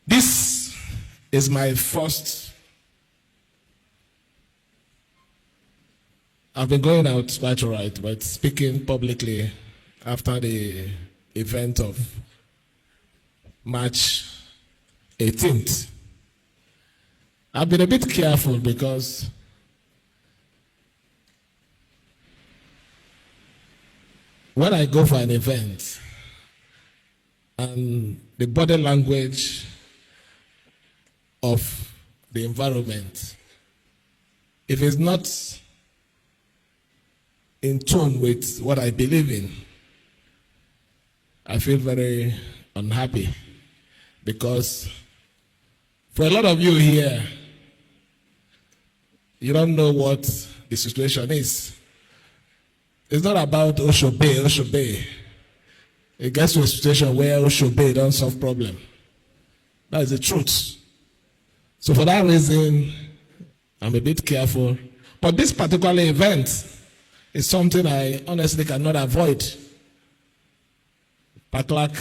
This is my first. I've been going out quite all right, but speaking publicly after the event of March 18th, I've been a bit careful because when I go for an event and the body language of the environment, if it's not in tune with what I believe in, I feel very unhappy, because for a lot of you here, you don't know what the situation is. It's not about Osho Bay, Osho Bay. It gets to a situation where Osho Bay don't solve problem. That is the truth. So for that reason, I'm a bit careful. But this particular event is something I honestly cannot avoid. Pa Clarke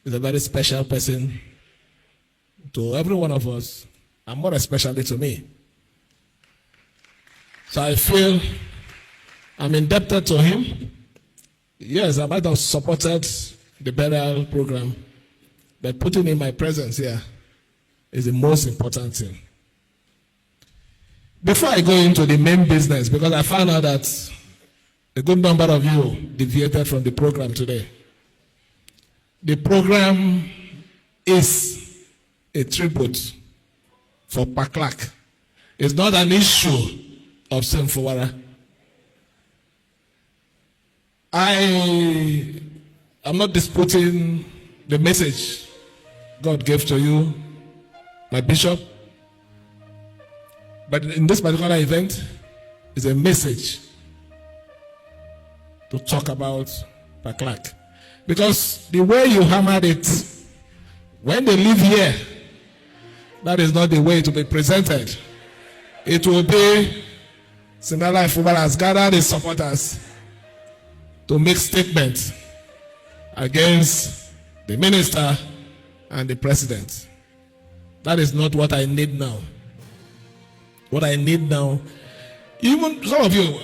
is a very special person to every one of us, and more especially to me. So I feel I'm indebted to him. Yes, I might have supported the burial program, but putting in my presence here is the most important thing. Before I go into the main business, because I found out that a good number of you deviated from the program today. The program is a tribute for Pa Clarke. It's not an issue of Fubara. I am not disputing the message God gave to you, my bishop. But in this particular event, it's a message to talk about Pa Clarke. Because the way you hammered it, when they live here, that is not the way to be presented. It will be Siminalayi Fubara has gathered his supporters to make statements against the minister and the president. That is not what I need now. What I need now, even some of you,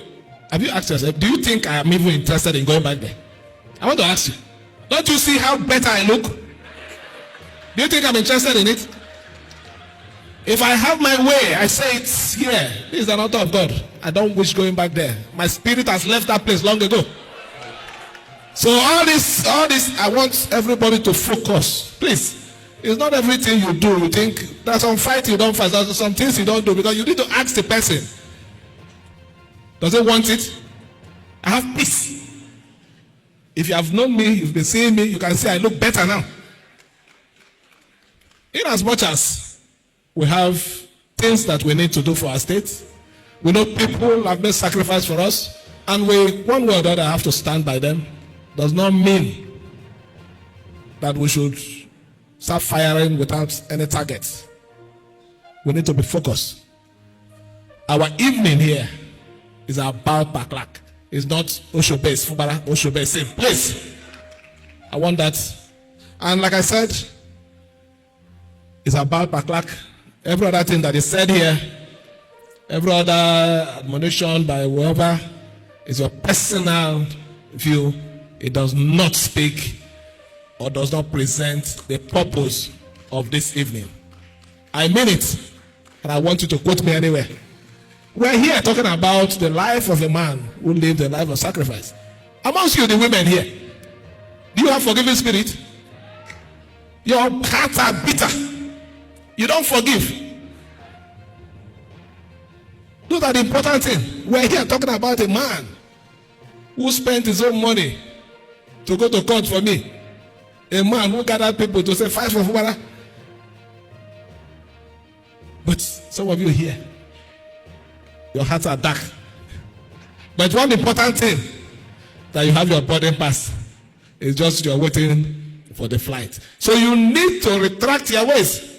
have you asked yourself, do you think I am even interested in going back there? I want to ask you, don't you see how better I look? Do you think I'm interested in it? If I have my way, I say it's here. This is an altar of God. I don't wish going back there. My spirit has left that place long ago. So all this, I want everybody to focus. Please, it's not everything you do. You think there's some fight you don't fight. There's some things you don't do, because you need to ask the person, does it want it? I have peace. If you have known me, you've been seeing me, you can say I look better now. In as much as we have things that we need to do for our state, we know people have made sacrifice for us, and we, one way or the other, have to stand by them. Does not mean that we should start firing without any targets. We need to be focused. Our evening here is about Pa Clarke. It's not Osho Bay, Fubara, Osho Bay, same place. I want that. And like I said, it's about Pa Clarke. Every other thing that is said here, every other admonition by whoever, is your personal view. It does not speak or does not present the purpose of this evening. I mean it, and I want you to quote me anywhere. We're here talking about the life of a man who lived a life of sacrifice. Amongst you, the women here, do you have forgiving spirit? Your hearts are bitter. You don't forgive. Those are the important things. We're here talking about a man who spent his own money to go to court for me. A man who gathered people to say, fight for Fubara. But some of you here, your hearts are dark. But one important thing, that you have your boarding pass. It's just you're waiting for the flight. So you need to retract your ways.